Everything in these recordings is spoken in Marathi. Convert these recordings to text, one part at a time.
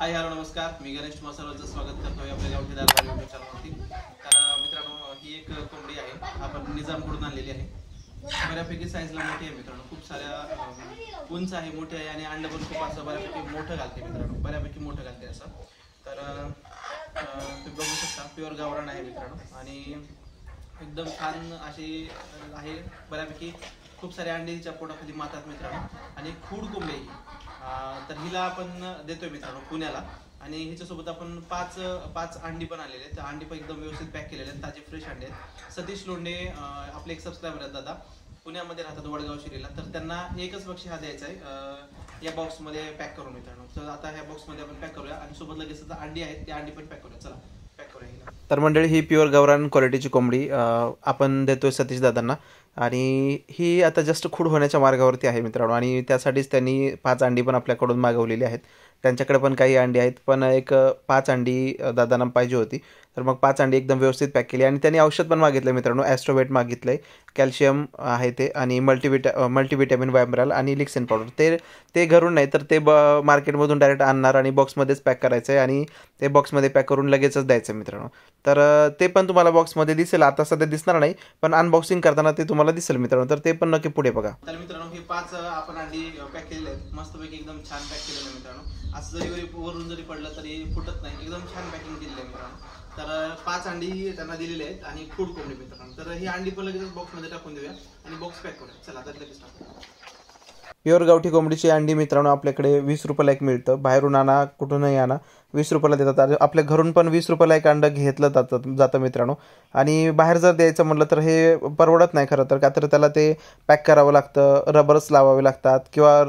हाय हॅलो नमस्कार, मी गणेश तुम्हा सर्वांचं स्वागत करतोय आपल्या गावठी दारवाडी यूट्यूब चॅनलवरती। तर मित्रांनो, ही एक कोंबडी आहे, आपण निजामकडून आणलेली आहे। बऱ्यापैकी साईजला मोठी आहे मित्रांनो, खूप साऱ्या उंच आहे, मोठी आहे आणि अंड पण खूप असं बऱ्यापैकी मोठं घालते मित्रांनो, बऱ्यापैकी मोठं घालते असं। तर तुम्ही बघू शकता, प्युअर गावरान आहे मित्रांनो आणि एकदम छान अशी आहे, बऱ्यापैकी खूप सारे अंडे हिच्या पोटाखाली मारतात मित्रांनो आणि खूड कोंबडी तर हिला आपण देतोय मित्रांनो पुण्याला आणि हिच्यासोबत आपण पाच अंडी पण आलेले आहेत। अंडी पण एकदम व्यवस्थित पॅक केलेले आहेत, ताजे फ्रेश अंडे आहेत। सतीश लोंढे आपले एक सबस्क्रायबर आहेत दादा, पुण्यामध्ये राहतात वडगाव शिरीला, तर त्यांना एकच बक्षीस हा द्यायचा आहे या बॉक्समध्ये पॅक करून मित्रांनो। तर आता ह्या बॉक्समध्ये आपण पॅक करूया आणि सोबत लगेच अंडी आहेत ते अंडी पण पॅक करूया, चला पॅक करूया हिला। तर मंडळी, ही प्युअर गावरान क्वालिटीची कोंबडी आपण देतोय सतीश दादांना आणि ही आता जस्ट खूड होण्याच्या मार्गावरती आहे मित्रांनो आणि त्यासाठीच त्यांनी 5 अंडी पण आपल्याकडून मागवलेली आहेत। त्यांच्याकडे पण काही अंडी आहेत, पण एक 5 अंडी दादांना पाहिजे होती, तर मग 5 अंडी एकदम व्यवस्थित पॅक केली आणि त्यांनी औषध पण मागितलं मित्रांनो, ॲस्ट्रोवेट मागितलंय, कॅल्शियम आहे ते आणि मल्टीव्हिटॅमिन वायब्रल आणि लिक्सेन पावडर। ते घरून नाही तर ते मार्केटमधून डायरेक्ट आणणार आणि बॉक्समध्येच पॅक करायचं आहे आणि ते बॉक्समध्ये पॅक करून लगेचच द्यायचं मित्रांनो। तर ते पण तुम्हाला बॉक्समध्ये दिसेल, आता सध्या दिसणार नाही पण अनबॉक्सिंग करताना ते तुम्हाला दिसेल मित्रांनो, तर ते पण नक्की पुढे बघा। तर मित्रांनो, हे 5 आपण अंडी पॅक केलेले आहेत, मस्तपैकी एकदम छान पॅक केलेलं आहे मित्रांनो। असं जरी वरून जरी पडलं तरी फुटत नाही, एकदम छान पॅकिंग केलेली आहे मित्रांनो। तर 5 अंडी त्यांना दिलेले आहेत आणि खूड कोंबडी मित्रांनो। तर ही अंडी पण लगेच बॉक्समध्ये टाकून देऊया आणि बॉक्स पॅक करूया, चला आता लगेच टाकूया। प्युअर गावठी कोंबडीची अंडी मित्रांनो आपल्याकडे 20 रुपयाला एक मिळतं, बाहेरून आणा कुठूनही आणा 20 रुपयाला देतात। आपल्या घरून पण 20 रुपयाला एक अंड घेतलं जातं मित्रांनो आणि बाहेर जर द्यायचं म्हटलं तर हे परवडत नाही खरं तर, का तर त्याला ते पॅक करावं लागतं, रबर्स लावावे लागतात किंवा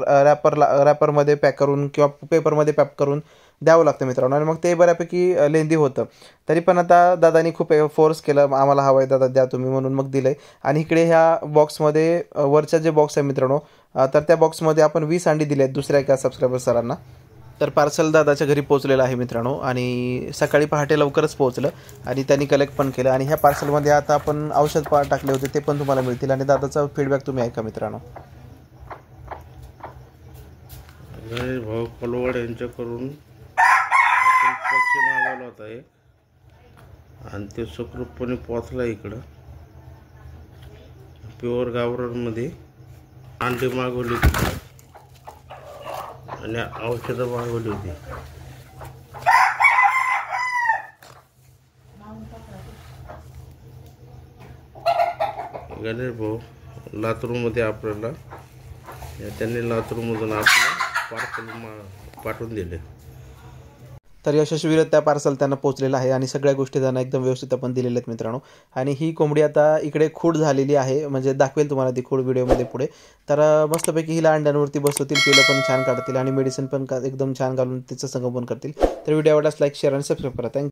रॅपरमध्ये पॅक करून किंवा पेपरमध्ये पॅक करून द्यावं लागतं मित्रांनो आणि मग ते बऱ्यापैकी लेंदी होतं। तरी पण आता दादानी खूप फोर्स केलं, आम्हाला हवं आहे दादा द्या तुम्ही, म्हणून मग दिलंय। आणि इकडे ह्या बॉक्समध्ये वरच्या जे बॉक्स आहे मित्रांनो, तर त्या बॉक्समध्ये आपण 20 अंडी दिली आहेत दुसऱ्या एका सबस्क्रायबर सरांना। तर पार्सल दादाच्या घरी पोहोचलेलं आहे मित्रांनो आणि सकाळी पहाटे लवकरच पोहोचलं आणि त्यांनी कलेक्ट पण केलं आणि ह्या पार्सलमध्ये आता आपण औषध टाकले होते ते पण तुम्हाला मिळतील आणि दादाचा फीडबॅक तुम्ही ऐका मित्रांनो। गणेश भाऊ पलवड यांच्याकडून आपण पक्षी मागवला होता एक आणि ते सुखरूपपणे पोचला इकडं। प्युअर गावरानमध्ये अंडी मागवली होती आणि औषधं मागवली होती। गणेश भाऊ लातूरमध्ये आपल्याला त्यांनी लातूरमधून आपलं पार्सल पाठवून दिले। तर यशस्वीरित्या पार्सल त्यांना पोहोचलेलं आहे आणि सगळ्या गोष्टी त्यांना एकदम व्यवस्थित आपण दिलेल्या आहेत मित्रांनो। आणि ही कोंबडी आता इकडे खूड झालेली आहे, म्हणजे दाखवेल तुम्हाला ती खूड व्हिडिओमध्ये पुढे। तर मस्तपैकी हिला अंड्यांवरती बसवतील, पिलं पण छान काढतील आणि मेडिसिन पण एकदम छान घालून तिचं संगोपन करतील। तर व्हिडिओ आवडल्यास लाईक, शेअर आणि सबस्क्राईब करा। थँक्यू।